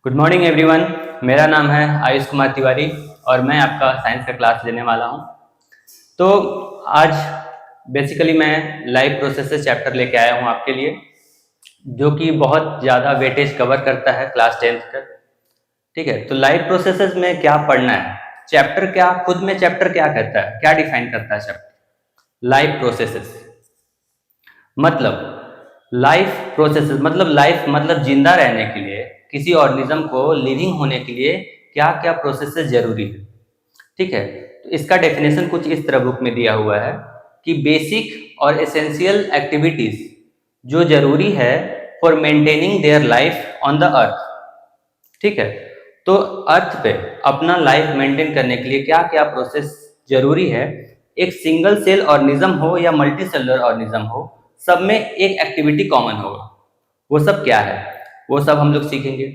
Good morning everyone. मेरा नाम है आयुष कुमार तिवारी और मैं आपका साइंस का क्लास लेने वाला हूं। तो आज बेसिकली मैं लाइव प्रोसेसेस चैप्टर लेके आया हूं आपके लिए, जो कि बहुत ज़्यादा वेटेज कवर करता है क्लास 10th तक। ठीक है, तो लाइव प्रोसेसेस में क्या पढ़ना है, चैप्टर क्या खुद में चैप्टर क्या कहता है, क्या डिफाइन करता है चैप्टर। लाइव प्रोसेसेस मतलब लाइफ मतलब जिंदा रहने के लिए किसी ऑर्गेनिज्म को लिविंग होने के लिए क्या क्या प्रोसेसेस जरूरी है। ठीक है, तो इसका डेफिनेशन कुछ इस तरह बुक में दिया हुआ है कि बेसिक और एसेंशियल एक्टिविटीज जो जरूरी है for maintaining their life on the earth. ठीक है, तो अर्थ पे अपना लाइफ मेंटेन करने के लिए क्या क्या प्रोसेस जरूरी है, एक सिंगल सेल ऑर्गेनिज्म हो या मल्टी सेलुलर ऑर्गेनिज्म हो, सब में एक एक्टिविटी कॉमन होगा। वो सब क्या है, वो सब हम लोग सीखेंगे।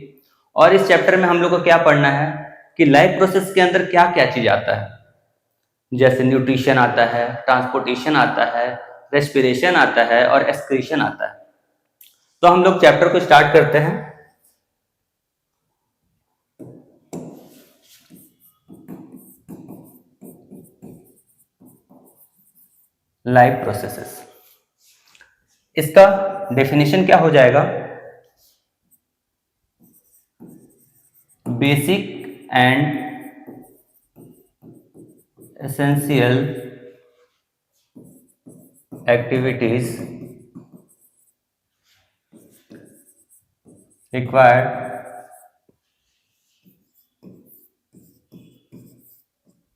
और इस चैप्टर में हम लोग को क्या पढ़ना है कि लाइफ प्रोसेस के अंदर क्या क्या चीज आता है, जैसे न्यूट्रिशन आता है, ट्रांसपोर्टेशन आता है, रेस्पिरेशन आता है और एक्सक्रीशन आता है। तो हम लोग चैप्टर को स्टार्ट करते हैं। लाइफ प्रोसेसेस, इसका डेफिनेशन क्या हो जाएगा, basic and essential activities required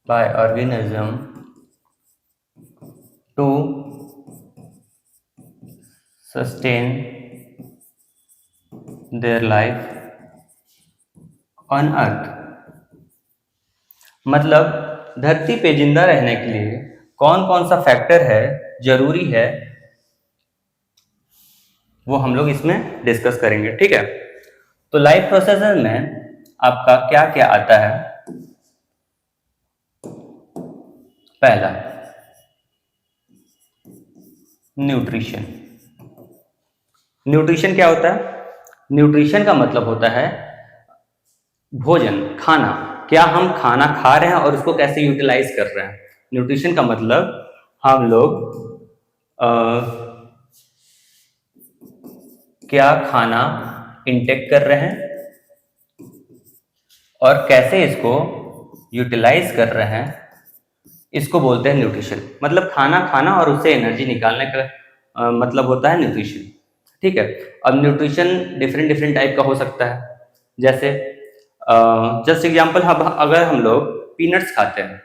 by organism to sustain their life on earth। मतलब धरती पे जिंदा रहने के लिए कौन कौन सा फैक्टर है जरूरी है, वो हम लोग इसमें डिस्कस करेंगे। ठीक है, तो लाइफ प्रोसेसर में आपका क्या क्या आता है। पहला, न्यूट्रिशन। न्यूट्रिशन क्या होता है? न्यूट्रिशन का मतलब होता है भोजन, खाना। क्या हम खाना खा रहे हैं और उसको कैसे यूटिलाइज कर रहे हैं। न्यूट्रिशन का मतलब हम लोग क्या खाना इंटेक कर रहे हैं और कैसे इसको यूटिलाइज कर रहे हैं, इसको बोलते हैं न्यूट्रिशन। मतलब खाना खाना और उससे एनर्जी निकालने का मतलब होता है न्यूट्रिशन। ठीक है, अब न्यूट्रिशन डिफरेंट डिफरेंट टाइप का हो सकता है। जैसे जस्ट एग्जांपल, अगर हम लोग पीनट्स खाते हैं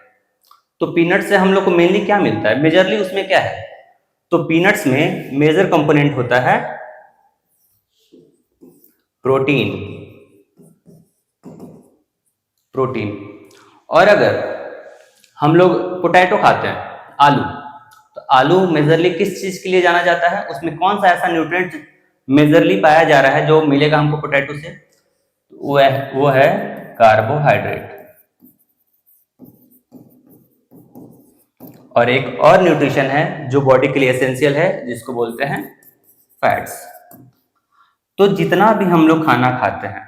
तो पीनट से हम लोग को मेनली क्या मिलता है, मेजरली उसमें क्या है, तो पीनट्स में मेजर कंपोनेंट होता है प्रोटीन। प्रोटीन। और अगर हम लोग पोटैटो खाते हैं, आलू, तो आलू मेजरली किस चीज के लिए जाना जाता है, उसमें कौन सा ऐसा न्यूट्रिएंट मेजरली पाया जा रहा है जो मिलेगा हमको पोटैटो से, वो है कार्बोहाइड्रेट। और एक और न्यूट्रिशन है जो बॉडी के लिए एसेंशियल है, जिसको बोलते हैं फैट्स। तो जितना भी हम लोग खाना खाते हैं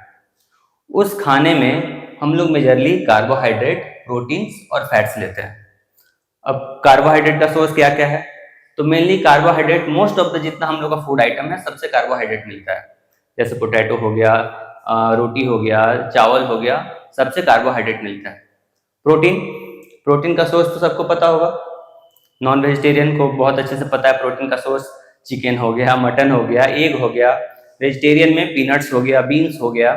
उस खाने में हम लोग मेजरली कार्बोहाइड्रेट, प्रोटीन्स और फैट्स लेते हैं। अब कार्बोहाइड्रेट का सोर्स क्या क्या है, तो mainly carbohydrate most of the जितना हम लोग का फूड आइटम है सबसे कार्बोहाइड्रेट मिलता है। जैसे पोटैटो हो गया, रोटी हो गया, चावल हो गया, सबसे कार्बोहाइड्रेट मिलता है। प्रोटीन, प्रोटीन का सोर्स तो सबको पता होगा, नॉन वेजिटेरियन को बहुत अच्छे से पता है प्रोटीन का सोर्स चिकन हो गया, मटन हो गया, एग हो गया। वेजिटेरियन में पीनट्स हो गया, बीन्स हो गया,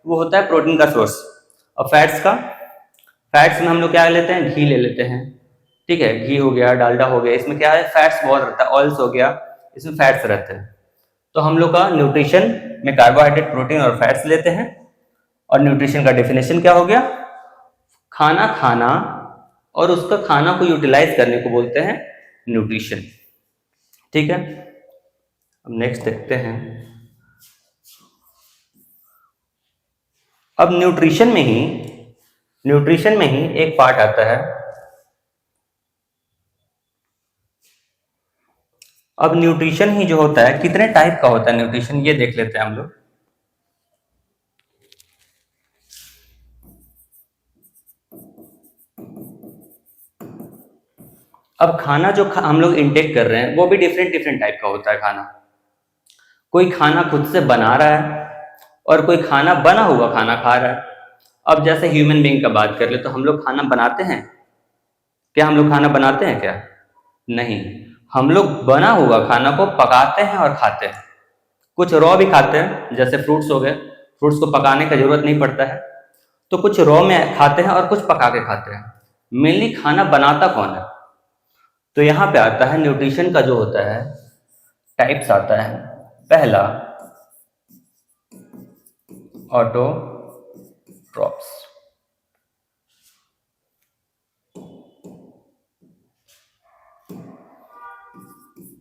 वो होता है प्रोटीन का सोर्स। और फैट्स का, फैट्स में हम लोग क्या लेते हैं, घी ले लेते हैं। ठीक है, घी हो गया, डालडा हो गया, इसमें क्या है, फैट्स बहुत रहता है। ऑयल्स हो गया, इसमें फैट्स रहते हैं। तो हम लोग का न्यूट्रिशन में कार्बोहाइड्रेट, प्रोटीन और फैट्स लेते हैं। और न्यूट्रिशन का डेफिनेशन क्या हो गया, खाना खाना और उसका खाना को यूटिलाइज करने को बोलते हैं न्यूट्रिशन। ठीक है, अब नेक्स्ट देखते हैं। अब न्यूट्रिशन में ही एक पार्ट आता है। अब न्यूट्रिशन ही जो होता है, कितने टाइप का होता है न्यूट्रिशन, ये देख लेते हैं हम लोग। अब खाना जो हम लोग इनटेक कर रहे हैं वो भी डिफरेंट डिफरेंट टाइप का होता है खाना। कोई खाना खुद से बना रहा है और कोई खाना बना हुआ खाना खा रहा है। अब जैसे ह्यूमन बीइंग का बात कर ले तो हम लोग खाना बनाते हैं क्या? हम लोग खाना बनाते हैं क्या? नहीं, हम लोग बना हुआ खाना को पकाते हैं और खाते हैं। कुछ रॉ भी खाते हैं, जैसे फ्रूट्स हो गए, फ्रूट्स को पकाने का जरूरत नहीं पड़ता है, तो कुछ रॉ में खाते हैं और कुछ पका के खाते हैं। मेनली खाना बनाता कौन है? तो यहाँ पे आता है न्यूट्रिशन का जो होता है टाइप्स आता है। पहला ऑटोट्रॉप्स,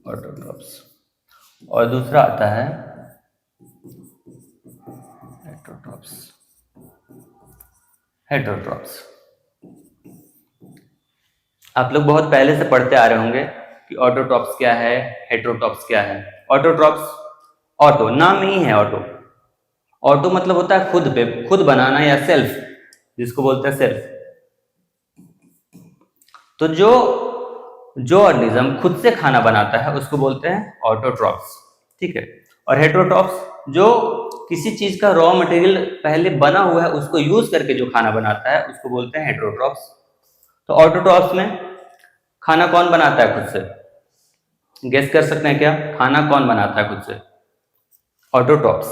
ऑटोट्रॉप्स, और दूसरा आता है हेटरोट्रॉप्स। हेटरोट्रॉप्स आप लोग बहुत पहले से पढ़ते आ रहे होंगे कि ऑटोट्रॉप्स क्या है, हेटरोट्रॉप्स क्या है। ऑटोट्रॉप्स, ऑटो नाम में ही है ऑटो। ऑटो मतलब होता है खुद पे, खुद बनाना या सेल्फ, जिसको बोलते हैं सेल्फ। तो जो ऑर्गेनिज्म खुद से खाना बनाता है उसको बोलते हैं ऑटोट्रॉप्स, ठीक है। और हेटरोट्रॉप्स जो किसी चीज का रॉ मटेरियल पहले बना हुआ है उसको यूज करके जो खाना बनाता है उसको बोलते हैं हेटरोट्रॉप्स। तो ऑटोट्रॉप्स में खाना कौन बनाता है खुद से? गेस कर सकते हैं क्या? खाना कौन बनाता है खुद से? ऑटोट्रॉप्स।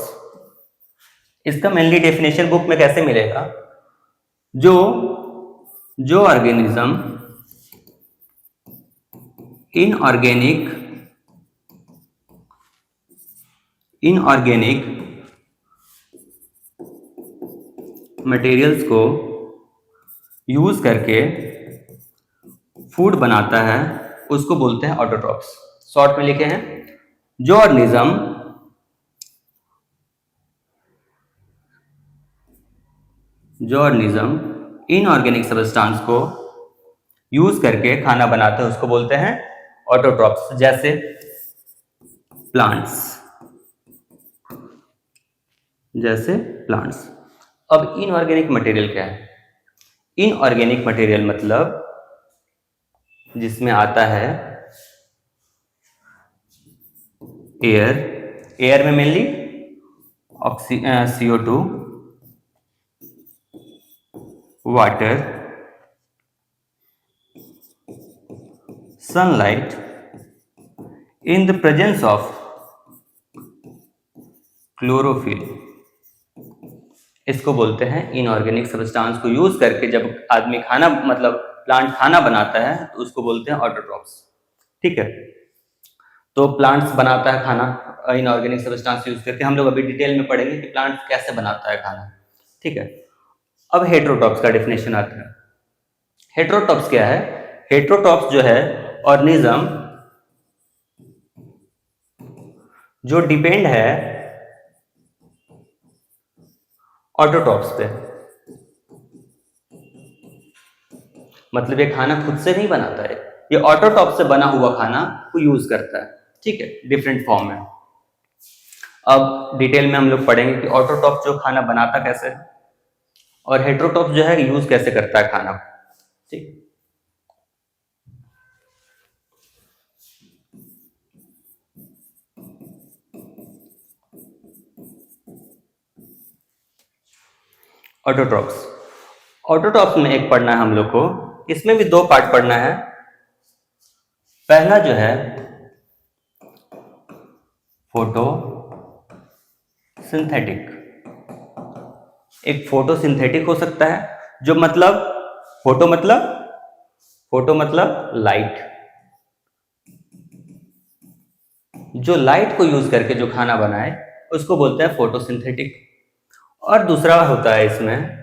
इसका मेनली डेफिनेशन बुक में कैसे मिलेगा? जो ऑर्गेनिज्म इनऑर्गेनिक मटेरियल्स को यूज करके फूड बनाता है उसको बोलते हैं ऑटोट्रॉप्स। शॉर्ट में लिखे हैं, जो ऑर्गेनिज्म इनऑर्गेनिक सब्सटेंस को यूज करके खाना बनाते हैं उसको बोलते हैं ऑटोट्रॉप्स। जैसे प्लांट्स। अब इनऑर्गेनिक मटेरियल क्या है? इनऑर्गेनिक मटेरियल मतलब जिसमें आता है एयर में mainly CO2, water, sunlight in the presence of chlorophyll, इसको बोलते हैं इनऑर्गेनिक सब्सटेंस को यूज करके जब आदमी खाना मतलब प्लांट खाना बनाता है तो उसको बोलते हैं ऑटोट्रॉप्स, ठीक है। तो प्लांट्स बनाता है खाना इनऑर्गेनिक सब्सटेंस यूज करके। हम लोग अभी डिटेल में पढ़ेंगे कि प्लांट कैसे बनाता है खाना, ठीक है। अब हेटरोट्रॉप्स का डेफिनेशन आता है। हेटरोट्रॉप्स क्या है? हेटरोट्रॉप्स जो है ऑर्गेनिज्म जो डिपेंड है ऑटोट्रॉप्स पे, मतलब ये खाना खुद से नहीं बनाता है, ये ऑटोट्रॉप से बना हुआ खाना को यूज करता है, ठीक है, डिफरेंट फॉर्म में। अब डिटेल में हम लोग पढ़ेंगे कि ऑटोट्रॉप जो खाना बनाता कैसे है और हेटरोट्रॉप जो है यूज कैसे करता है खाना, ठीक। ऑटोट्रॉप्स में एक पढ़ना है हम लोग को, इसमें भी दो पार्ट पढ़ना है। पहला जो है फोटोसिंथेटिक। एक फोटोसिंथेटिक हो सकता है जो मतलब फोटो मतलब लाइट, जो लाइट को यूज करके जो खाना बनाए उसको बोलते हैं फोटोसिंथेटिक। और दूसरा होता है इसमें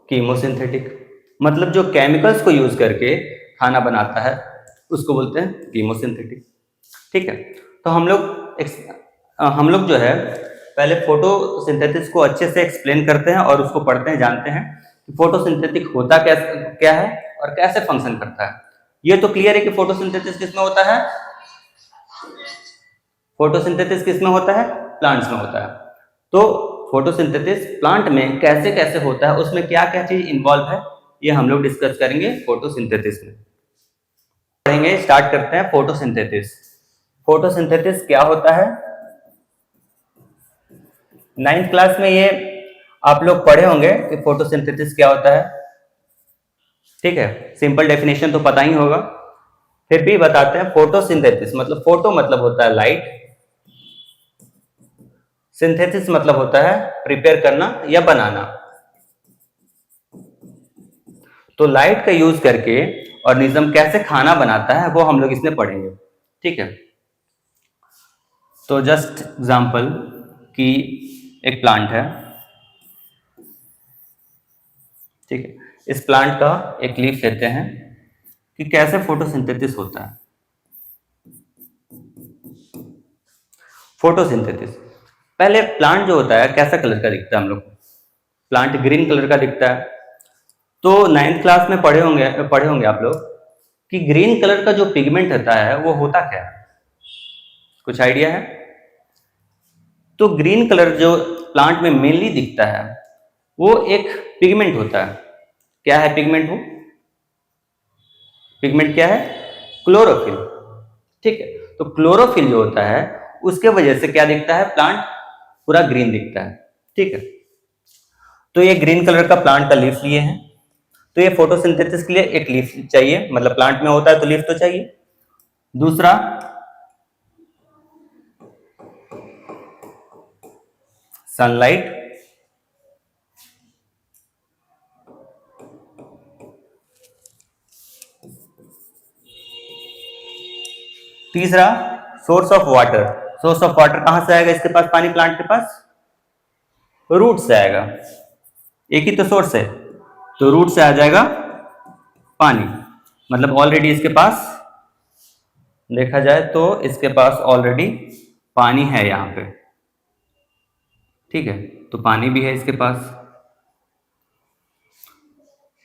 कीमोसिंथेटिक, मतलब जो केमिकल्स को यूज करके खाना बनाता है उसको बोलते हैं कीमोसिंथेटिक, ठीक है। तो हम लोग जो है पहले फोटोसिंथेसिस को अच्छे से एक्सप्लेन करते हैं और उसको पढ़ते हैं, जानते हैं कि फोटोसिंथेटिक होता क्या है और कैसे फंक्शन करता है। ये तो क्लियर है कि फोटोसिंथेसिस किसमें होता है? फोटोसिंथेसिस किसमें होता है? प्लांट्स में होता है। तो फोटोसिंथेसिस प्लांट में कैसे कैसे होता है, उसमें क्या क्या चीज इन्वॉल्व है, ये हम लोग डिस्कस करेंगे फोटोसिंथेसिस में। पढ़ेंगे, स्टार्ट करते हैं फोटोसिंथेसिस। फोटोसिंथेसिस क्या होता है? 9th क्लास में ये आप लोग पढ़े होंगे कि फोटोसिंथेसिस क्या होता है। ठीक है, सिंपल डेफिनेशन तो पता ही होगा, फिर भी बताते हैं। फोटोसिंथेसिस मतलब, फोटो मतलब होता है लाइट, सिंथेसिस मतलब होता है प्रिपेयर करना या बनाना। तो लाइट का यूज करके ऑर्गेनिज्म कैसे खाना बनाता है वो हम लोग इसमें पढ़ेंगे। ठीक है, तो जस्ट एग्जांपल कि एक प्लांट है, ठीक है, इस प्लांट का एक लीफ लेते हैं कि कैसे फोटोसिंथेसिस होता है। फोटोसिंथेसिस, पहले प्लांट जो होता है कैसा कलर का दिखता है हम लोग को? प्लांट ग्रीन कलर का दिखता है। तो 9th क्लास में पढ़े होंगे आप लोग कि ग्रीन कलर का जो पिगमेंट होता है वो होता क्या है? कुछ आइडिया है? तो ग्रीन कलर जो प्लांट में मेनली दिखता है वो एक पिगमेंट होता है। क्या है पिगमेंट? वो पिगमेंट क्या है? क्लोरोफिल। ठीक है, तो क्लोरोफिल जो होता है उसके वजह से क्या दिखता है? प्लांट पूरा ग्रीन दिखता है। ठीक है, तो ये ग्रीन कलर का प्लांट का लीफ लिए हैं, तो ये फोटोसिंथेसिस के लिए एक लीफ चाहिए, मतलब प्लांट में होता है तो लीफ तो चाहिए। दूसरा, सनलाइट। तीसरा, source of water. Source of water कहां से आएगा इसके पास पानी? प्लांट के पास रूट से आएगा। एक ही तो सोर्स है, तो रूट से आ जाएगा पानी। मतलब ऑलरेडी इसके पास देखा जाए तो इसके पास ऑलरेडी पानी है यहां पे। ठीक है, तो पानी भी है इसके पास।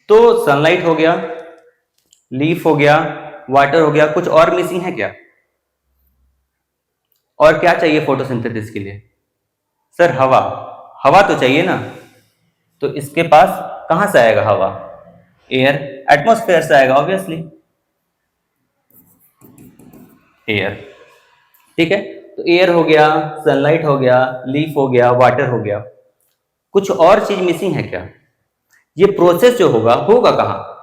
तो सनलाइट हो गया, लीफ हो गया, वाटर हो गया, कुछ और मिसिंग है क्या? और क्या चाहिए फोटोसिंथेसिस के लिए? सर हवा। हवा तो चाहिए ना, तो इसके पास कहां से आएगा हवा? एयर, एटमॉस्फेयर से आएगा ऑब्वियसली, एयर। ठीक है, तो एयर हो गया, सनलाइट हो गया, लीफ हो गया, वाटर हो गया। कुछ और चीज मिसिंग है क्या? ये प्रोसेस जो होगा कहाँ?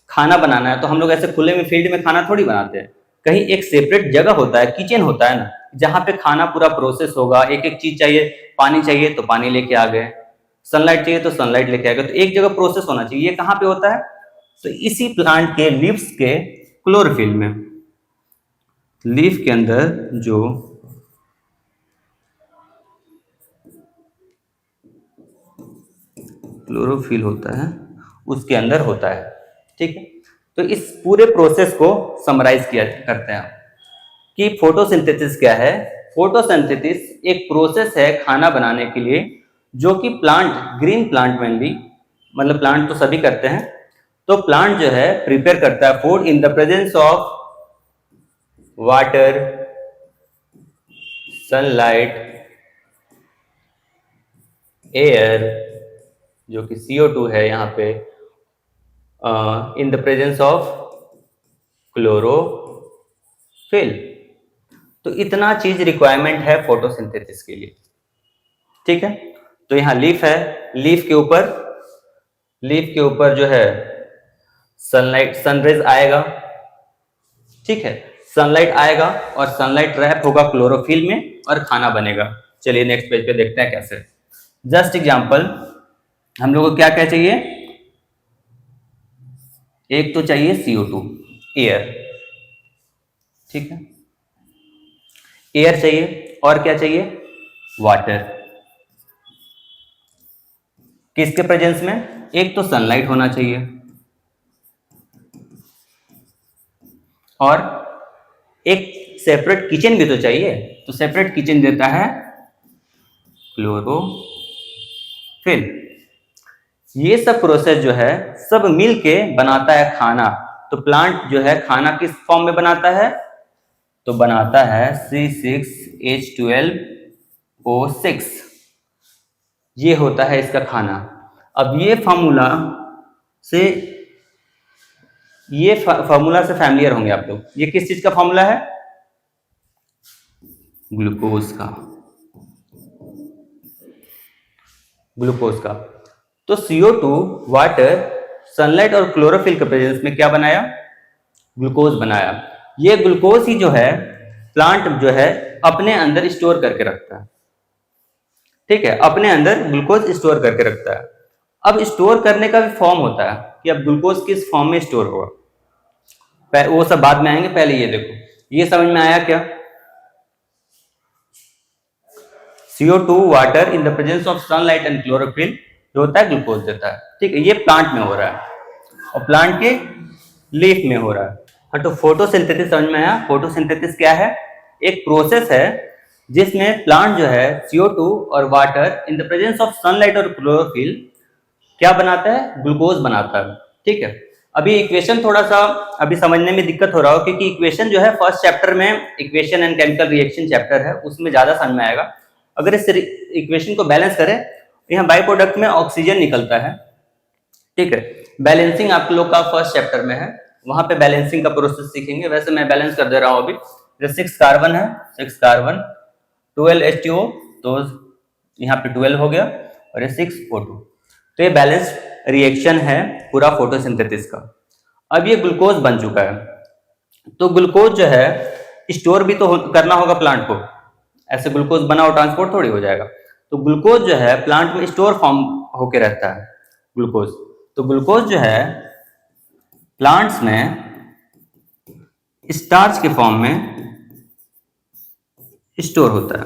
खाना बनाना है तो हम लोग ऐसे खुले में फील्ड में खाना थोड़ी बनाते हैं, कहीं एक सेपरेट जगह होता है, किचन होता है ना, जहां पे खाना पूरा प्रोसेस होगा। एक एक चीज चाहिए, पानी चाहिए तो पानी लेके आ गए, सनलाइट चाहिए तो सनलाइट लेके आ गए, तो एक जगह प्रोसेस होना चाहिए। ये कहाँ पे होता है? तो इसी प्लांट के लीव्स के क्लोरोफिल में। लीफ के अंदर जो क्लोरोफिल होता है उसके अंदर होता है। ठीक है, तो इस पूरे प्रोसेस को समराइज किया करते हैं कि फोटोसिंथेसिस क्या है। फोटोसिंथेसिस एक प्रोसेस है खाना बनाने के लिए, जो कि प्लांट, ग्रीन प्लांट मेनली, मतलब प्लांट तो सभी करते हैं, तो प्लांट जो है प्रिपेयर करता है food in the presence of water, sunlight, air जो कि CO2 है यहाँ पे, in the presence of chlorophyll. तो इतना चीज रिक्वायरमेंट है फोटोसिंथेसिस के लिए। ठीक है, तो यहाँ लीफ है, लीफ के ऊपर जो है सनलाइट, सनरेज आएगा। ठीक है, सनलाइट आएगा और सनलाइट रैप होगा क्लोरोफिल में और खाना बनेगा। चलिए नेक्स्ट पेज पे देखते हैं कैसे। जस्ट एग्जांपल, हम लोगों को क्या क्या चाहिए? एक तो चाहिए CO2, एयर। ठीक है, एयर चाहिए, और क्या चाहिए? वाटर। किसके प्रेजेंस में? एक तो सनलाइट होना चाहिए, और एक सेपरेट किचन भी तो चाहिए, तो सेपरेट किचन देता है क्लोरोफिल। ये सब प्रोसेस जो है सब मिलके बनाता है खाना। तो प्लांट जो है खाना किस फॉर्म में बनाता है? तो बनाता है C6H12O6। ये होता है इसका खाना। अब ये फार्मूला से फैमिलियर होंगे आप लोग। ये किस चीज का फार्मूला है? ग्लूकोज का। ग्लूकोज का। तो CO2 वाटर, सनलाइट और क्लोरोफिल के प्रेजेंस में क्या बनाया? ग्लूकोज बनाया। ये ग्लूकोज ही जो है प्लांट जो है अपने अंदर स्टोर करके रखता है। ठीक है, अपने अंदर ग्लूकोज स्टोर करके रखता है। अब स्टोर करने का भी फॉर्म होता है कि अब ग्लूकोज किस फॉर्म में स्टोर होगा, वो सब बाद में आएंगे। पहले ये देखो, ये समझ में आया क्या? CO2 water in the presence of sunlight and chlorophyll जो होता है ग्लूकोज देता है। ठीक है, ये प्लांट में हो रहा है और प्लांट के लीफ में हो रहा है। हाँ, तो फोटोसिंथेसिस समझ में आया? फोटोसिंथेसिस क्या है? एक प्रोसेस है जिसमें प्लांट जो है CO2 और water in the presence of sunlight और क्लोरोफिल क्या बनाता है? ग्लूकोज बनाता है। ठीक है, अभी इक्वेशन थोड़ा सा अभी समझने में दिक्कत हो रहा हो क्योंकि इक्वेशन जो है फर्स्ट चैप्टर में equation and chemical reaction chapter है, उसमें ज्यादा समझ में आएगा। अगर इस इक्वेशन को बैलेंस करें तो यहाँ बाई प्रोडक्ट में ऑक्सीजन निकलता है। ठीक है, बैलेंसिंग आप लोग का फर्स्ट चैप्टर में है, वहां पे बैलेंसिंग का प्रोसेस सीखेंगे। वैसे मैं बैलेंस कर दे रहा हूं अभी। जो 6 कार्बन है, 6 कार्बन 12 H2O, तो यहाँ पे 12 हो गया और ये 6 O2। तो ये बैलेंस रिएक्शन है पूरा फोटोसिंथेसिस का। अब ये ग्लूकोज बन चुका है, तो ग्लूकोज जो है स्टोर भी तो करना होगा प्लांट को। ऐसे ग्लूकोज बना और ट्रांसपोर्ट थोड़ी हो जाएगा। तो ग्लूकोज जो है प्लांट में स्टोर फॉर्म होके रहता है ग्लूकोज। तो ग्लूकोज जो है प्लांट्स में स्टार्च के फॉर्म में स्टोर होता है।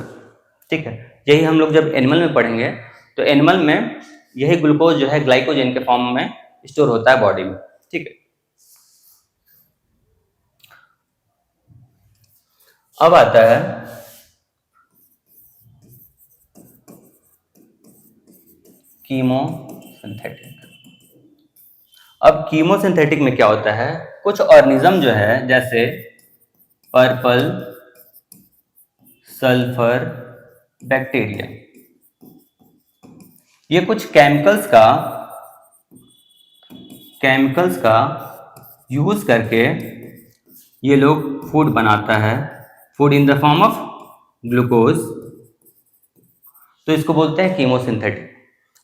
ठीक है, यही हम लोग जब एनिमल में पढ़ेंगे तो एनिमल में यही ग्लूकोज जो है ग्लाइकोजन के फॉर्म में स्टोर होता है बॉडी में। ठीक है, अब आता है कीमोसिंथेटिक। अब कीमोसिंथेटिक में क्या होता है? कुछ ऑर्गेनिज्म जो है जैसे पर्पल, सल्फर, बैक्टीरिया, ये कुछ केमिकल्स का यूज करके ये लोग फूड बनाता है, food in the form of glucose. तो इसको बोलते हैं कीमोसिंथेटिक।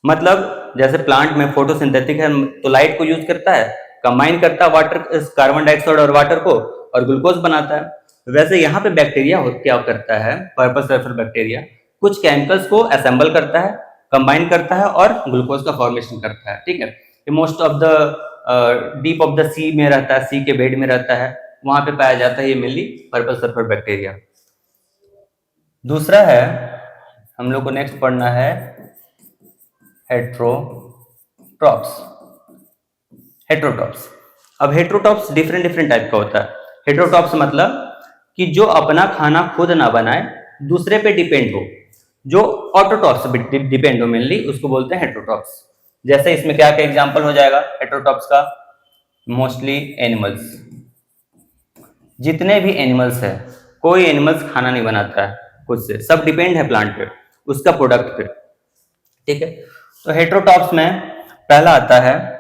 मतलब जैसे प्लांट में फोटोसिंथेटिक है तो लाइट को यूज करता है, कंबाइन करता है वाटर, कार्बन डाइऑक्साइड और वाटर को, और ग्लूकोज बनाता है। वैसे यहाँ पे बैक्टीरिया क्या करता है? पर्पल सल्फर बैक्टीरिया कुछ केमिकल्स को असेंबल करता है, कंबाइन करता है और ग्लूकोज का फॉर्मेशन करता है। ठीक है, ये most of the deep of the sea में रहता है, सी के बेड में रहता है, वहां पे पाया जाता है ये मेनली पर्पल सल्फर बैक्टीरिया। दूसरा है, हम लोग को नेक्स्ट पढ़ना है हेट्रोट्रॉप्स। हेट्रोट्रॉप्स, अब हेट्रोट्रॉप्स डिफरेंट टाइप का होता है। हेट्रोट्रॉप्स मतलब कि जो अपना खाना खुद ना बनाए, दूसरे पे डिपेंड हो, जो ऑटोट्रॉप्स पे डिपेंड हो मेनली, उसको बोलते हैं हेट्रोट्रॉप्स। जैसे इसमें क्या क्या एग्जांपल हो जाएगा हेट्रोट्रॉप्स का? मोस्टली एनिमल्स, जितने भी एनिमल्स है, कोई एनिमल्स खाना नहीं बनाता है खुद से, सब डिपेंड है प्लांट पे, उसका प्रोडक्ट पे। ठीक है, तो हेट्रोट्रॉप्स में पहला आता है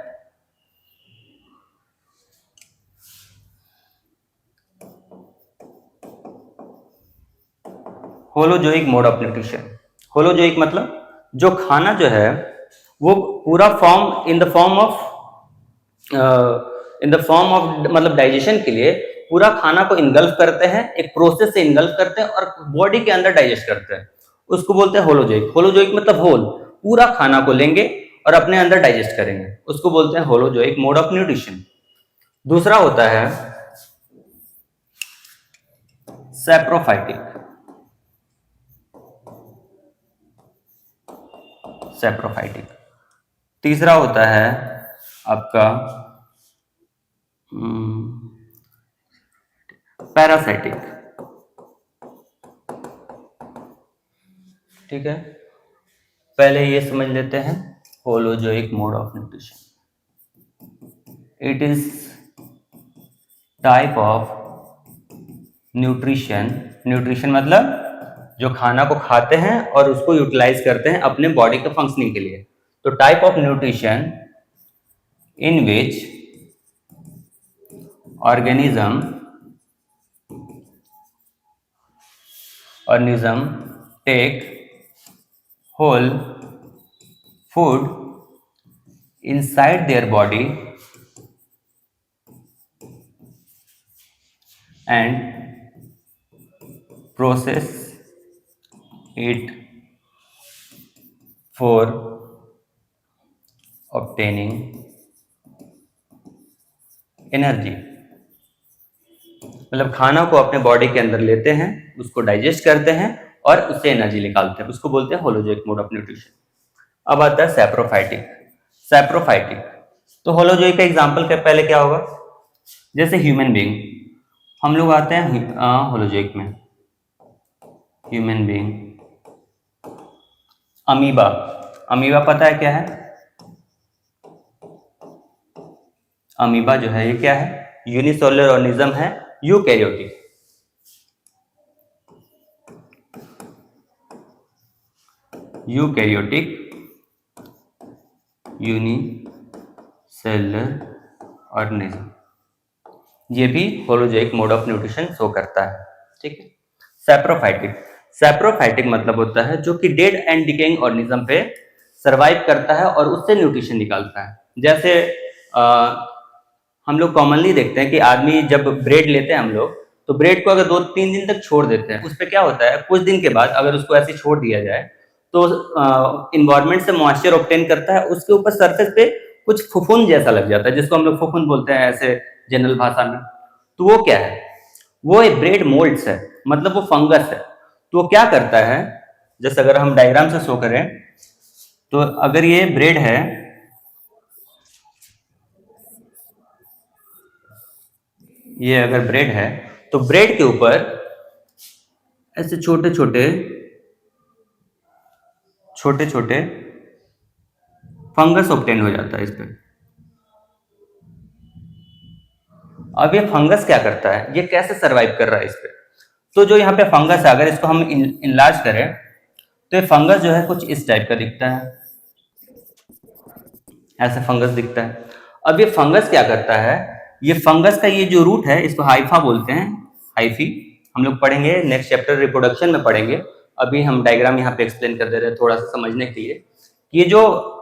holozoic mode of nutrition. Holozoic मतलब जो खाना जो है वो पूरा form in the form of मतलब डाइजेशन के लिए पूरा खाना को इनगल्फ करते हैं, एक प्रोसेस से इनगल्फ करते हैं और बॉडी के अंदर डाइजेस्ट करते हैं, उसको बोलते हैं होलोजोइक। होलोजोइक मतलब होल, पूरा खाना को लेंगे और अपने अंदर डाइजेस्ट करेंगे, उसको बोलते हैं होलोजोइक मोड ऑफ न्यूट्रिशन। दूसरा होता है सैप्रोफाइटिक। सैप्रोफाइटिक। तीसरा होता है आपका पैरासाइटिक। ठीक है, पहले ये समझ लेते हैं holozoic mode of nutrition. It is type of nutrition, nutrition मतलब जो खाना को खाते हैं और उसको यूटिलाइज करते हैं अपने बॉडी के फंक्शनिंग के लिए। तो type of nutrition in which organism take whole food inside their body and process it for obtaining energy. मतलब खाना को अपने बॉडी के अंदर लेते हैं, उसको डाइजेस्ट करते हैं और उससे एनर्जी निकालते हैं, उसको बोलते हैं होलोजोइक मोड ऑफ न्यूट्रिशन। अब आता है सैप्रोफाइटिक। सैप्रोफाइटिक तो होलोजोइक का एग्जांपल क्या पहले क्या होगा, जैसे ह्यूमन बीइंग, हम लोग आते हैं होलोजोइक में, ह्यूमन बीइंग। अमीबा, अमीबा पता है क्या है? अमीबा जो है ये क्या है? यूनिसेलुलर ऑर्गेनिज्म है, यूकैरियोटिक। यूकैरियोटिक यूनिसेलुलर ऑर्गेनिज्म, ये भी holozoic mode of nutrition show करता है। ठीक है। सैप्रोफाइटिक, सैप्रोफाइटिक मतलब होता है जो कि डेड एंड डिकेइंग ऑर्गेनिज्म पे सरवाइव करता है और उससे न्यूट्रिशन निकालता है। जैसे हम लोग कॉमनली देखते हैं कि आदमी जब ब्रेड लेते हैं हम लोग, तो ब्रेड को अगर 2-3 दिन तक छोड़ देते हैं, उस पर क्या होता है, कुछ दिन के बाद अगर उसको ऐसे छोड़ दिया जाए तो इन्वायरमेंट से मॉइस्चर ऑब्टेन करता है, उसके ऊपर सरफेस पे कुछ फुफुंद जैसा लग जाता है, जिसको हम लोग फुफुंद बोलते हैं ऐसे जनरल भाषा में। तो वो क्या है? वो एक ब्रेड मोल्ड्स है, मतलब वो फंगस है। तो वो क्या करता है, जैसे अगर हम डायग्राम से शो करें तो अगर ये ब्रेड है, ये अगर ब्रेड है तो ब्रेड के ऊपर ऐसे छोटे छोटे फंगस ऑब्टेन हो जाता है इस पे। अब ये फंगस क्या करता है, ये कैसे सरवाइव कर रहा है इस पे? तो जो यहाँ पे फंगस है, अगर इसको हम इनलार्ज करें तो ये फंगस जो है कुछ इस टाइप का दिखता है, ऐसा फंगस दिखता है। अब ये फंगस क्या करता है, ये फंगस का ये जो रूट है इसको हाइफा बोलते हैं, हाइफी। हम लोग पढ़ेंगे नेक्स्ट चैप्टर रिप्रोडक्शन में पढ़ेंगे, अभी हम डायग्राम यहाँ पे एक्सप्लेन कर दे रहे हैं थोड़ा सा समझने के लिए। ये जो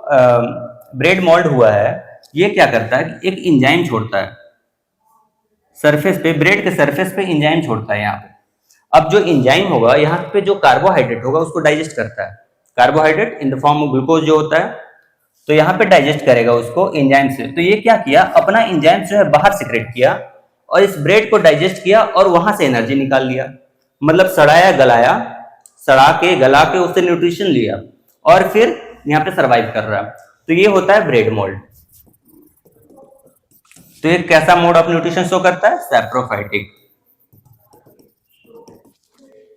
ब्रेड मोल्ड हुआ है ये क्या करता है कि एक इंजाइम छोड़ता है सरफेस पे, ब्रेड के सरफेस पे इंजाइम छोड़ता है यहाँ पे। अब जो इंजाइम होगा यहाँ पे जो कार्बोहाइड्रेट होगा उसको डाइजेस्ट करता है, carbohydrate in the form of glucose जो होता है, तो यहाँ पे डाइजेस्ट करेगा उसको एंजाइम से। तो ये क्या किया, अपना एंजाइम जो है बाहर सिक्रेट किया और इस ब्रेड को डाइजेस्ट किया और वहां से एनर्जी निकाल लिया। मतलब सड़ाया गलाया, सड़ा के गला के उससे न्यूट्रिशन लिया और फिर यहाँ पे सरवाइव कर रहा है। तो ये होता है ब्रेड मोल्ड। तो ये कैसा मोड ऑफ न्यूट्रिशन शो करता है? सैप्रोफाइटिक।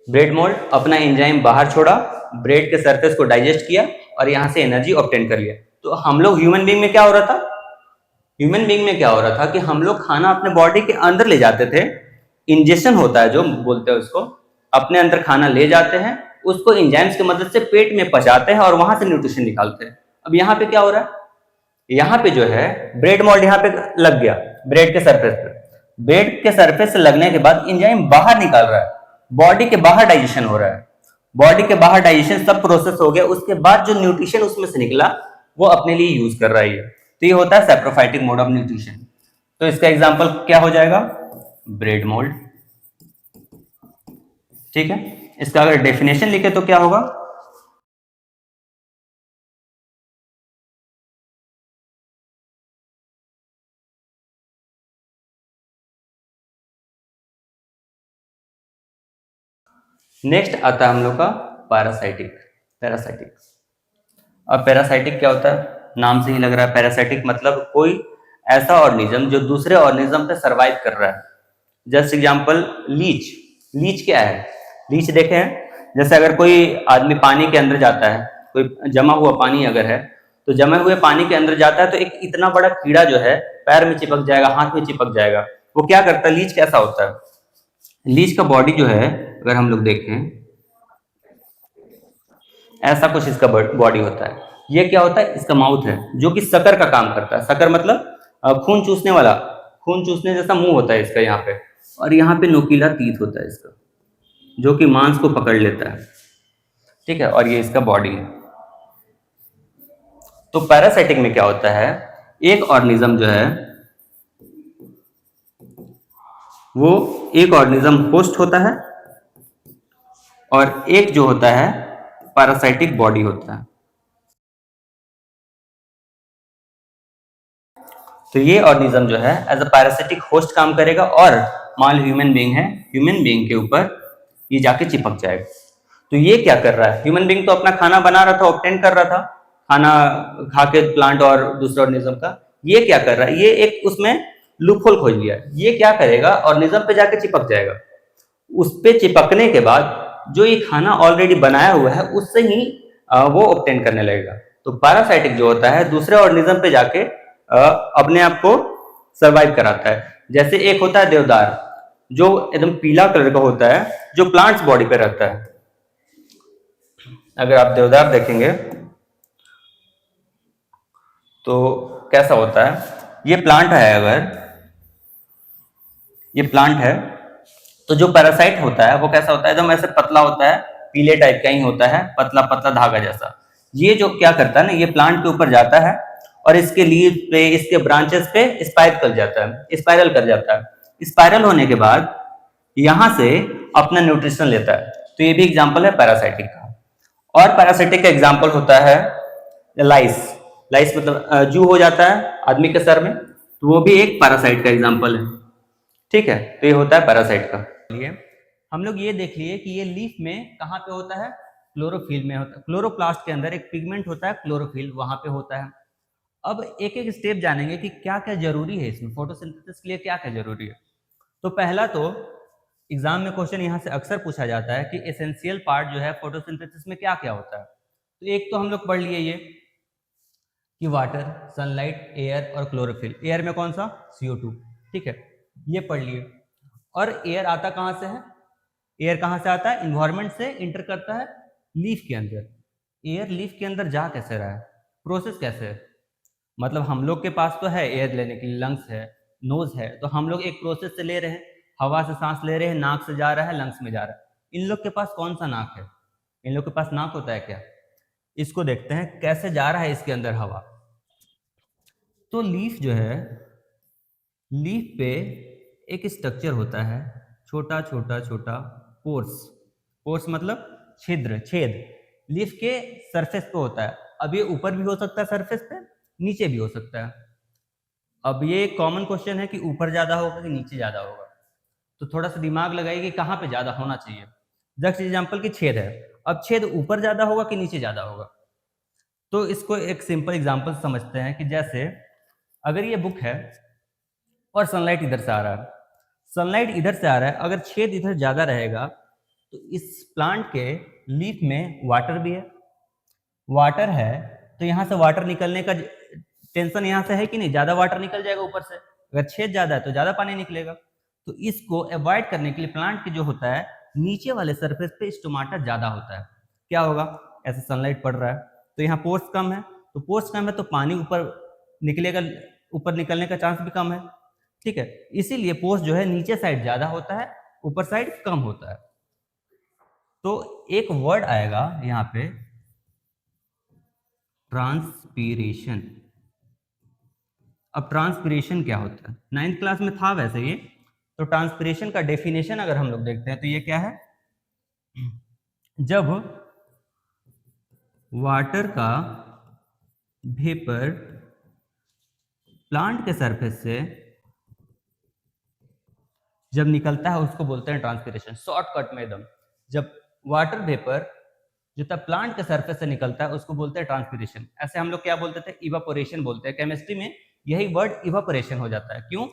ब्रेड मोल्ड अपना एंजाइम बाहर छोड़ा, ब्रेड के सरफेस को डाइजेस्ट किया और यहां से एनर्जी ऑब्टेन कर लिया। तो हम लोग ह्यूमन बीइंग में क्या हो रहा था, ह्यूमन बीइंग में क्या हो रहा था कि हम लोग खाना अपने बॉडी के अंदर ले जाते थे, इंजेक्शन होता है जो बोलते हैं उसको, अपने अंदर खाना ले जाते हैं, उसको एंजाइम्स की मदद से पेट में पचाते हैं और वहां से न्यूट्रिशन निकालते हैं। अब यहाँ पे क्या हो रहा है, यहाँ पे जो है ब्रेड मोल्ड यहाँ पे लग गया ब्रेड के सरफेस पे, ब्रेड के सरफेस से लगने के बाद एंजाइम बाहर निकाल रहा है, बॉडी के बाहर डाइजेशन हो रहा है, बॉडी के बाहर डाइजेशन सब प्रोसेस हो गया, उसके बाद जो न्यूट्रिशन उसमें से निकला वो अपने लिए यूज कर रहा है। तो ये होता है सैप्रोफाइटिक मोड ऑफ न्यूट्रिशन। तो इसका एग्जांपल क्या हो जाएगा, ब्रेड मोल्ड। ठीक है, इसका अगर डेफिनेशन लिखे तो क्या होगा, नेक्स्ट आता है हम लोग का पैरासाइटिक। पैरासाइटिक, अब पैरासाइटिक क्या होता है, नाम से ही लग रहा है पैरासाइटिक मतलब कोई ऐसा ऑर्गेनिज्म जो दूसरे ऑर्गेनिज्म पे सरवाइव कर रहा है। Just example Leach. लीच क्या है, लीच देखे हैं, जैसे अगर कोई आदमी पानी के अंदर जाता है, कोई जमा हुआ पानी अगर है तो जमे हुए पानी के अंदर जाता है तो एक इतना बड़ा कीड़ा जो है पैर में चिपक जाएगा, हाथ में चिपक जाएगा। वो क्या करता है, लीच कैसा होता है, लीच का बॉडी जो है अगर हम लोग देखें ऐसा कुछ इसका बॉडी होता है। ये क्या होता है, इसका माउथ है जो कि शक्कर का काम करता है। शक्कर मतलब खून चूसने वाला, खून चूसने जैसा मुंह होता है इसका यहाँ पे, और यहाँ पे नोकीला तीत होता है इसका, जो कि मांस को पकड़ लेता है, ठीक है। और ये इसका बॉडी है। तो पैरासाइटिक में क्या होता है, एक ऑर्गेनिज्म जो है वो एक ऑर्गेनिज्म होस्ट होता है और एक जो होता है पैरासाइटिक बॉडी होता है। तो ये ऑर्गेनिज्म जो है एज अ पैरासिटिक होस्ट काम करेगा, और मान ह्यूमन बीइंग है, ह्यूमन बीइंग के ऊपर ये जाके चिपक जाएगा। तो ये क्या कर रहा है, ह्यूमन बीइंग तो अपना खाना बना रहा था, ऑब्टेन कर रहा था खाना खा के प्लांट और दूसरे ऑर्गेनिज्म का। ये क्या कर रहा है, ये एक उसमें लूपहोल खोज लिया। ये क्या करेगा, ऑर्गेनिज्म पे जाके चिपक जाएगा। उस पे चिपकने के बाद जो ये खाना ऑलरेडी बनाया हुआ है उससे ही वो ऑब्टेन करने लगेगा। तो पैरासाइटिक जो होता है दूसरे ऑर्गेनिज्म पे जाके अपने आप को सरवाइव कराता है। जैसे एक होता है देवदार, जो एकदम पीला कलर का होता है, जो प्लांट्स बॉडी पे रहता है। अगर आप देवदार देखेंगे तो कैसा होता है, ये प्लांट है, अगर ये प्लांट है तो जो पैरासाइट होता है वो कैसा होता है, एकदम ऐसे पतला होता है, पीले टाइप का ही होता है, पतला पतला धागा जैसा। ये जो क्या करता है ना, ये प्लांट के ऊपर जाता है और इसके लीव पे, इसके ब्रांचेस पे स्पाइरल कर जाता है, स्पाइरल कर जाता है। स्पाइरल होने के बाद यहां से अपना न्यूट्रिशन लेता है। तो ये भी एग्जांपल है पैरासाइटिक का। और पैरासाइटिक का एग्जांपल होता है लाइस। लाइस मतलब जू हो जाता है आदमी के सर में, तो वो भी एक पैरासाइट का एग्जांपल है, ठीक है। तो ये होता है पैरासाइट का। हम लोग ये देख लिए कि ये लीफ में कहाँ पे होता है, क्लोरोफिल में होता है। क्लोरोप्लास्ट के अंदर एक पिगमेंट होता है क्लोरोफिल, वहां पे होता है। अब एक एक स्टेप जानेंगे कि क्या क्या जरूरी है इसमें, फोटोसिंथेसिस के लिए क्या क्या जरूरी है। तो पहला तो एग्जाम में क्वेश्चन यहाँ से अक्सर पूछा जाता है कि एसेंशियल पार्ट जो है फोटोसिंथेसिस में क्या क्या होता है। तो एक तो हम लोग पढ़ लिए ये कि वाटर, सनलाइट, एयर और क्लोरोफिल। एयर में कौन सा, CO2, ठीक है, ये पढ़ लिए। और एयर आता कहाँ से है, एयर कहाँ से आता है, इन्वायरमेंट से इंटर करता है लीफ के अंदर। एयर लीफ के अंदर जा कैसे रहा है, प्रोसेस कैसे है, मतलब हम लोग के पास तो है एयर लेने के लिए, लंग्स है, नोज है, तो हम लोग एक प्रोसेस से ले रहे हैं, हवा से सांस ले रहे हैं, नाक से जा रहा है, लंग्स में जा रहा है। इन लोग के पास कौन सा नाक है, इन लोग के पास नाक होता है क्या, इसको देखते हैं कैसे जा रहा है इसके अंदर हवा। तो लीफ जो है, लीफ पे एक स्ट्रक्चर होता है, छोटा छोटा छोटा पोर्स। पोर्स मतलब छिद्र, छेद, लीफ के सरफेस पे होता है। अब ये ऊपर भी हो सकता है सरफेस पे, नीचे भी हो सकता है। अब ये कॉमन क्वेश्चन है कि ऊपर ज्यादा होगा कि नीचे ज्यादा होगा, तो थोड़ा सा दिमाग लगाइए कि कहाँ पे ज्यादा होना चाहिए। जस्ट एग्जाम्पल की छेद है, अब छेद ऊपर ज्यादा होगा कि नीचे ज्यादा होगा। तो इसको एक सिंपल एग्जाम्पल समझते हैं कि जैसे अगर ये बुक है और सनलाइट इधर से आ रहा है, सनलाइट इधर से आ रहा है, अगर छेद इधर ज्यादा रहेगा तो इस प्लांट के लीफ में वाटर भी है, वाटर है तो यहाँ से वाटर निकलने का टेंशन यहाँ से है कि नहीं, ज्यादा वाटर निकल जाएगा ऊपर से। अगर छेद ज्यादा है तो ज्यादा पानी निकलेगा। तो इसको अवॉइड करने के लिए प्लांट के जो होता है नीचे वाले सरफेस पे स्टोमाटा ज्यादा होता है। क्या होगा, ऐसे सनलाइट पड़ रहा है तो यहाँ पोर्स कम है, तो पोर्स कम है तो पानी ऊपर निकलेगा, ऊपर निकलने का चांस भी कम है, ठीक है। इसीलिए पोर्स जो है नीचे साइड ज्यादा होता है, ऊपर साइड कम होता है। तो एक वर्ड आएगा यहाँ पे, ट्रांसपीरेशन। अब ट्रांसपीरेशन क्या होता है, 9th क्लास में था वैसे ये। तो ट्रांसपीरेशन का डेफिनेशन अगर हम लोग देखते हैं तो ये क्या है, जब वाटर का वेपर प्लांट के सरफेस से जब निकलता है उसको बोलते हैं ट्रांसपीरेशन। शॉर्टकट में एकदम, जब वाटर वेपर जो तब प्लांट के सरफेस से निकलता है उसको बोलते हैं ट्रांसपीरेशन। ऐसे हम लोग क्या बोलते थे, इवापोरेशन बोलते हैं। केमिस्ट्री में यही वर्ड इवापोरेशन हो जाता है। क्यों,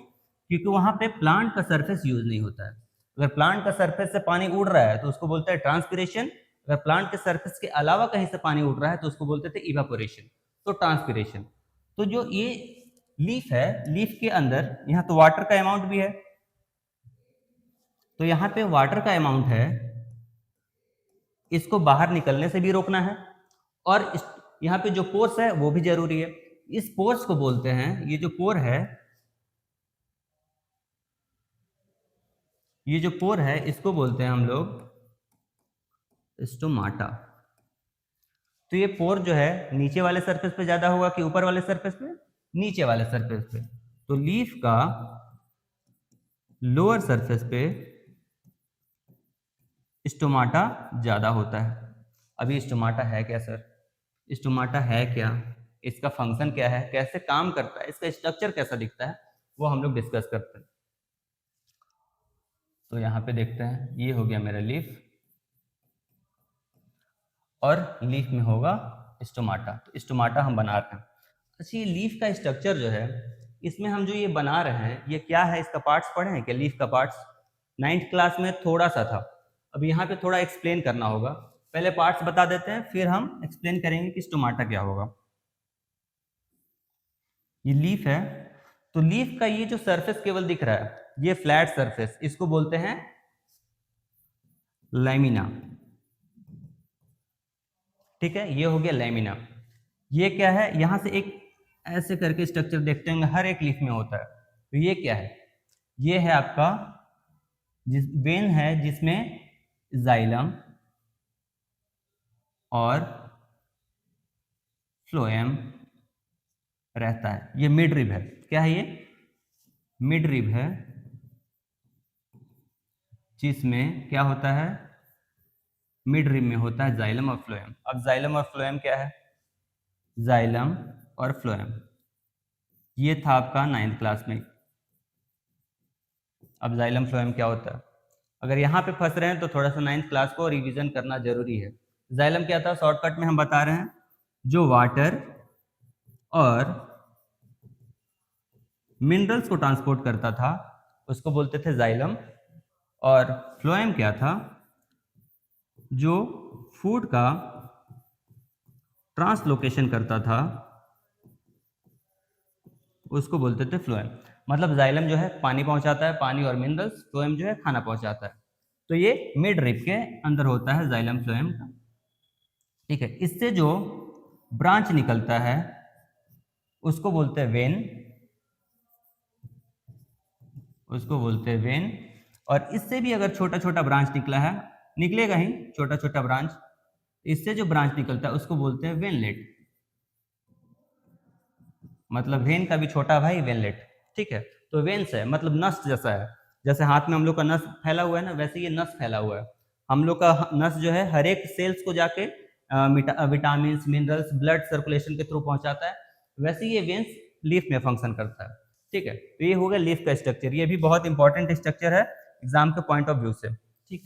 क्योंकि वहां पे प्लांट का सरफेस यूज नहीं होता है। अगर प्लांट का सरफेस से पानी उड़ रहा है तो उसको बोलते हैं ट्रांसपीरेशन, अगर प्लांट के सरफेस के अलावा कहीं से पानी उड़ रहा है तो उसको बोलते थे इवापोरेशन। तो ट्रांसपीरेशन। तो जो ये लीफ है, लीफ के अंदर यहाँ तो वाटर का अमाउंट भी है, तो यहाँ पे वाटर का अमाउंट है, इसको बाहर निकलने से भी रोकना है और यहाँ पे जो पोर्स है वो भी जरूरी है। इस पोर्स को बोलते हैं, ये जो पोर है, ये जो पोर है इसको बोलते हैं हम लोग स्टोमाटा। तो ये पोर जो है नीचे वाले सरफेस पे ज्यादा होगा कि ऊपर वाले सरफेस पे? नीचे वाले सरफेस पे। तो लीफ का लोअर सरफेस पे स्टोमाटा ज्यादा होता है। अभी स्टोमाटा है क्या सर? स्टोमाटा है क्या, इसका फंक्शन क्या है, कैसे काम करता है, इसका स्ट्रक्चर कैसा दिखता है, वो हम लोग डिस्कस करते हैं। तो यहाँ पे देखते हैं, ये हो गया मेरा लीफ और लीफ में होगा स्टोमाटा। तो स्टोमाटा हम बना रहे हैं। अच्छा, ये लीफ का स्ट्रक्चर जो है, इसमें हम जो ये बना रहे हैं ये क्या है, इसका पार्ट्स पढ़े हैं क्या? लीफ का पार्ट्स 9th क्लास में थोड़ा सा था, अब यहाँ पे थोड़ा एक्सप्लेन करना होगा। पहले पार्ट्स बता देते हैं, फिर हम एक्सप्लेन करेंगे कि स्टोमाटा क्या होगा। ये लीफ है, तो लीफ का ये जो सरफेस केवल दिख रहा है, ये फ्लैट सरफेस, इसको बोलते हैं लैमिना। ठीक है, ये हो गया लैमिना। ये क्या है, यहां से एक ऐसे करके स्ट्रक्चर देखते हैं, हर एक लीफ में होता है। तो ये क्या है, ये है आपका जिस वेन है जिसमें जाइलम और फ्लोएम रहता है। ये मिड रिब है, क्या है ये? मिड रिब है, जिसमें क्या होता है, मिड रिब में होता है जाइलम और फ्लोएम। अब जाइलम और फ्लोएम क्या है? जाइलम और फ्लोएम, ये था आपका 9th क्लास में। अब जाइलम फ्लोएम क्या होता है, अगर यहाँ पे फंस रहे हैं तो थोड़ा सा 9th क्लास को रिवीजन करना जरूरी है। जाइलम क्या था, शॉर्टकट में हम बता रहे हैं, जो वाटर और मिनरल्स को ट्रांसपोर्ट करता था उसको बोलते थे जाइलम। और फ्लोएम क्या था, जो फूड का ट्रांसलोकेशन करता था उसको बोलते थे फ्लोएम। मतलब जाइलम जो है पानी पहुंचाता है, पानी और मिनरल्स, फ्लोएम जो है खाना पहुंचाता है। तो ये मिड रिब के अंदर होता है जाइलम फ्लोएम का। ठीक है, इससे जो ब्रांच निकलता है उसको बोलते हैं वेन, उसको बोलते हैं वेन। और इससे भी अगर छोटा छोटा ब्रांच निकला है, निकलेगा ही छोटा छोटा ब्रांच, इससे जो ब्रांच निकलता है उसको बोलते हैं वेनलेट। मतलब वेन का भी छोटा भाई वेनलेट। ठीक है, तो वेन्स है मतलब नस जैसा है, जैसे हाथ में हम लोग का नस फैला हुआ है ना, वैसे ये नस फैला हुआ है। हम लोग का नस जो है हर एक सेल्स को जाके विटामिन मिनरल्स ब्लड सर्कुलेशन के थ्रू पहुंचाता है, वैसे ये वेन्स लीफ में फंक्शन करता है। ठीक है, तो ये हो गया लीफ का स्ट्रक्चर, ये भी बहुत इंपॉर्टेंट स्ट्रक्चर है एग्जाम के पॉइंट ऑफ व्यू से। ठीक,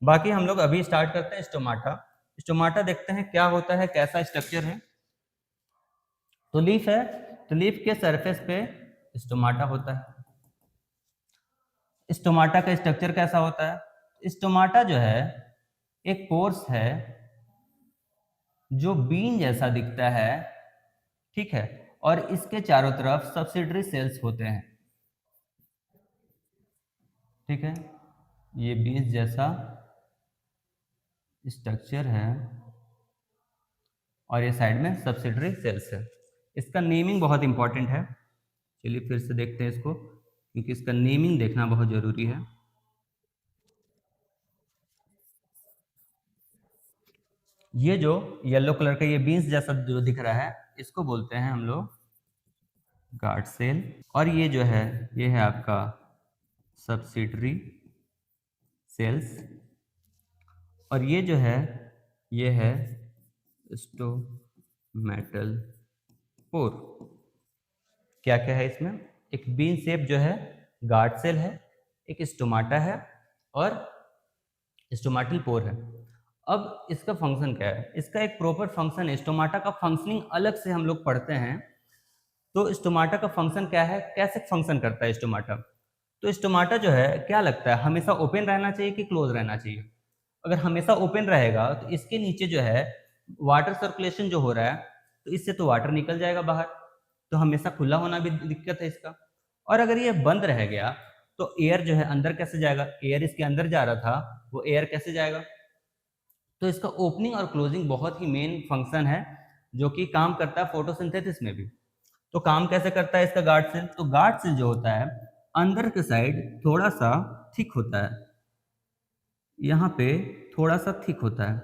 बाकी हम लोग अभी स्टार्ट करते हैं स्टोमाटा। स्टोमाटा देखते हैं क्या होता है, कैसा स्ट्रक्चर है। तो लीफ है, तो लीफ के सरफेस पे स्टोमाटा होता है। स्टोमाटा का स्ट्रक्चर कैसा होता है? स्टोमाटा जो है एक पोर्स है जो बीन जैसा दिखता है। ठीक है, और इसके चारों तरफ सब्सिडरी सेल्स होते हैं। ठीक है, ये बीन्स जैसा स्ट्रक्चर है और ये साइड में सब्सिडरी सेल्स है। इसका नेमिंग बहुत इंपॉर्टेंट है, चलिए फिर से देखते हैं इसको, क्योंकि इसका नेमिंग देखना बहुत जरूरी है। ये जो येलो कलर का ये बीन्स जैसा जो दिख रहा है इसको बोलते हैं हम लोग गार्ड सेल। और ये जो है ये है आपका सब्सिडरी सेल्स। और ये जो है ये है स्टोमेटल पोर। क्या क्या है इसमें, एक बीन शेप जो है गार्ड सेल है, एक स्टोमाटा है और स्टोमाटल पोर है। अब इसका फंक्शन क्या है, इसका एक प्रॉपर फंक्शन है। स्टोमाटा का फंक्शनिंग अलग से हम लोग पढ़ते हैं। तो स्टोमाटा का फंक्शन क्या है, कैसे फंक्शन करता है स्टोमाटा? तो स्टोमाटा जो है क्या लगता है, हमेशा ओपन रहना चाहिए कि क्लोज रहना चाहिए? अगर हमेशा ओपन रहेगा तो इसके नीचे जो है वाटर सर्कुलेशन जो हो रहा है, तो इससे तो वाटर निकल जाएगा बाहर, तो हमेशा खुला होना भी दिक्कत है इसका। और अगर ये बंद रह गया तो एयर जो है अंदर कैसे जाएगा? एयर इसके अंदर जा रहा था, वो एयर कैसे जाएगा? तो इसका ओपनिंग और क्लोजिंग बहुत ही मेन फंक्शन है जो कि काम करता है फोटोसिंथेसिस में भी। तो काम कैसे करता है इसका गार्ड सेल? तो गार्ड सेल जो होता है अंदर के साइड थोड़ा सा थिक होता है, यहाँ पे थोड़ा सा थिक होता है।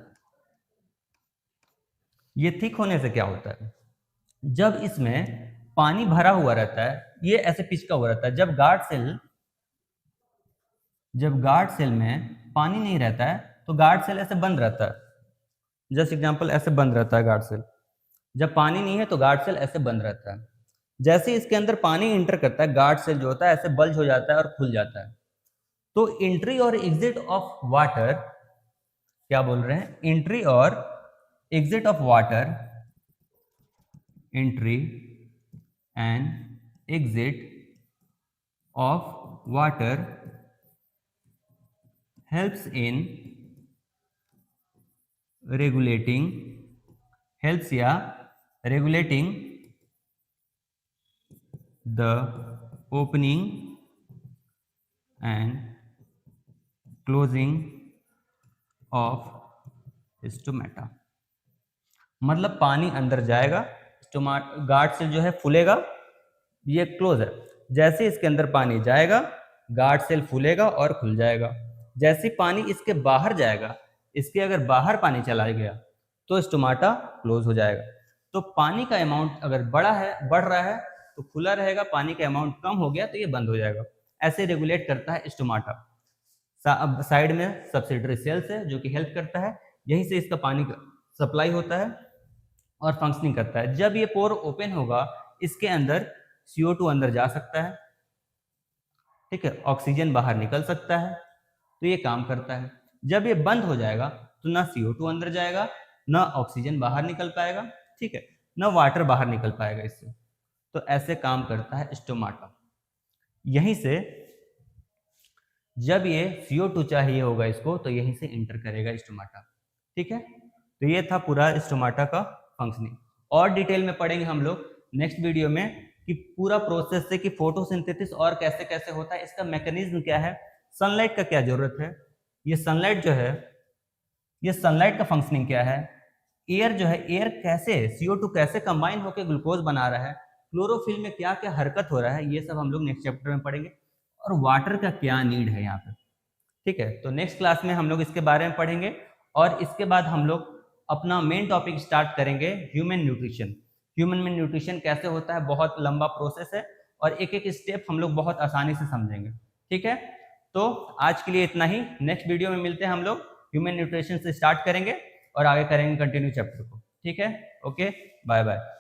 ये थिक होने से क्या होता है, जब इसमें पानी भरा हुआ रहता है, ये ऐसे पिचका हुआ रहता है। जब गार्ड सेल में पानी नहीं रहता है तो गार्ड सेल ऐसे बंद रहता है। जस्ट एग्जांपल, ऐसे बंद रहता है गार्ड सेल। जब पानी नहीं है तो गार्ड सेल ऐसे बंद रहता है। जैसे इसके अंदर पानी इंटर करता है, गार्ड सेल जो होता है ऐसे बल्ज हो जाता है और खुल जाता है। तो एंट्री और एग्जिट ऑफ वाटर, क्या बोल रहे हैं, एंट्री और exit of water, entry and exit of water helps in regulating the opening and closing of stomata। मतलब पानी अंदर जाएगा, गार्ड सेल जो है फूलेगा, ये क्लोज है। जैसे इसके अंदर पानी जाएगा गार्ड सेल फूलेगा और खुल जाएगा। जैसे पानी इसके बाहर जाएगा, इसके अगर बाहर पानी चला गया तो स्टोमाटा क्लोज हो जाएगा। तो पानी का अमाउंट अगर बढ़ रहा है तो खुला रहेगा, पानी का अमाउंट कम हो गया तो ये बंद हो जाएगा। ऐसे रेगुलेट करता है स्टोमाटा। साइड में सब्सिडरी सेल्स है जो कि हेल्प करता है, यहीं से इसका पानी का सप्लाई होता है और फंक्शनिंग करता है। जब ये पोर ओपन होगा इसके अंदर CO2 अंदर जा सकता है, ठीक है, ऑक्सीजन बाहर निकल सकता है, तो ये काम करता है। जब ये बंद हो जाएगा तो ना CO2 अंदर जाएगा, ना ऑक्सीजन बाहर निकल पाएगा, ठीक है, ना वाटर बाहर निकल पाएगा इससे। तो ऐसे काम करता है स्टोमाटा। यहीं से जब ये CO2 चाहिए होगा इसको तो यहीं से इंटर करेगा स्टोमाटा, ठीक है। तो ये था पूरा स्टोमाटा का फंक्शनिंग। और डिटेल में पढ़ेंगे हम लोग नेक्स्ट वीडियो में कि पूरा प्रोसेस से कि फोटोसिंथेसिस और कैसे कैसे होता है, इसका मैकेनिज्म क्या है, सनलाइट का क्या जरूरत है, ये सनलाइट जो है, ये सनलाइट का फंक्शनिंग क्या है, एयर जो है, एयर कैसे CO2 कैसे कंबाइन होकर ग्लूकोज बना रहा है, क्लोरोफिल में क्या क्या हरकत हो रहा है, ये सब हम लोग नेक्स्ट चैप्टर में पढ़ेंगे। और वाटर का क्या नीड है यहाँ पे, ठीक है। तो नेक्स्ट क्लास में हम लोग इसके बारे में पढ़ेंगे और इसके बाद हम लोग अपना मेन टॉपिक स्टार्ट करेंगे, ह्यूमन न्यूट्रिशन। ह्यूमन में न्यूट्रिशन कैसे होता है, बहुत लंबा प्रोसेस है और एक एक स्टेप हम लोग बहुत आसानी से समझेंगे, ठीक है। तो आज के लिए इतना ही, नेक्स्ट वीडियो में मिलते हैं हम लोग, ह्यूमन न्यूट्रिशन से स्टार्ट करेंगे और आगे करेंगे कंटिन्यू चैप्टर को, ठीक है। Okay, bye bye.